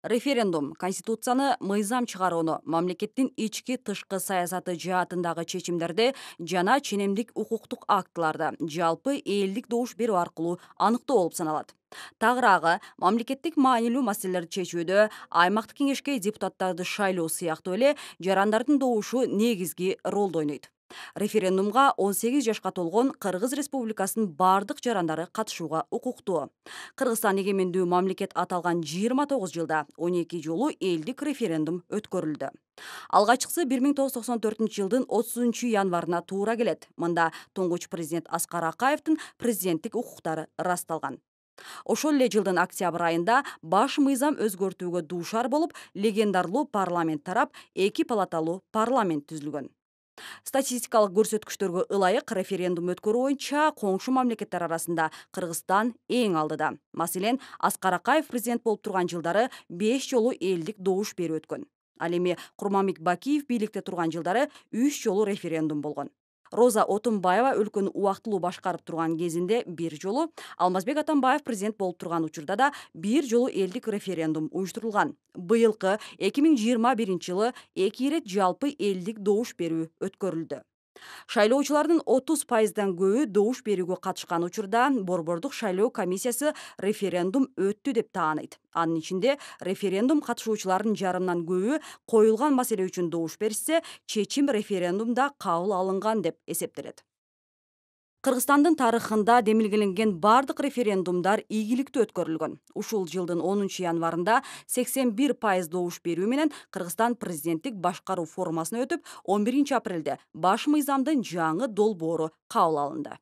Референдум Конституцияны мыйзам чыгарууну, мамлекеттин ички тышкы саясаты жаатындагы чечимдерди жана ченемдик укуктук актыларды жалпы элдик добуш берүү аркылуу аныктоо болуп саналат. Тагыраагы мамлекеттик маанилүү маселелерди чечүүдө аймактык кеңешке депутаттарды шайлоо сыяктуу эле жарандардын добушу негизги ролду ойнойт. Референдумга 18 жашка толгон Кыргыз Республикасынын бардык жарандары катышууга укуктуу. Кыргызстан эгемендүү мамлекет аталган 29 жылда 12 жолу элдик референдум өткөрүлдү. Алгачкысы 1994 жылдын 30 январына туура келет. Мында туңгуч президент Аскар Акаевдин президенттик укуктары ырасталган. Ошол эле жылдын октябрь айында баш мыйзам өзгөртүүгө дуушар болуп, легендарлуу парламент тарап 2 палаталуу парламент түзүлгөн. Статистикалык көрсөткүчтөргө ылайык референдум өткөрүү боюнча коңшу мамлекеттер арасында Кыргызстан эң алдыда. Маселен, Аскар Акаев президент болуп турган жылдары 5 жолу элдик добуш берүү өткөн. Ал эми Курманбек Бакиев бийликте турган жылдары 3 жолу референдум болгон. Роза Отунбаева өлкөнү убактылуу башкарып турган кезинде 1 жолу, Алмазбек Атамбаев президент болуп турган учурда да 1 жолу элдик референдум уюштурулган. Быйылкы 2021 жылы 2 ирет жалпы элдик добуш берүү өткөрүлдү. Шайлоочулардын 30%дан көбү добуш берүүгө катышкан учурда Борбордук шайлоо комиссиясы референдум өттү деп тааныйт. Анын ичинде референдум катышуучулардын жарымынан көбү коюлган маселе үчүн добуш беришсе, чечим референдумда кабыл алынган деп эсептелет. Кыргызстандын тарыхында демилгеленген бардык референдумдар ийгиликтүү өткөрүлгөн. Ушул жылдын 10 январында 81% добуш берүү менен Кыргызстан президенттик башкаруу формасына өтүп, 11 апрелде баш мыйзамдын жаңы долбоору кабыл алынды.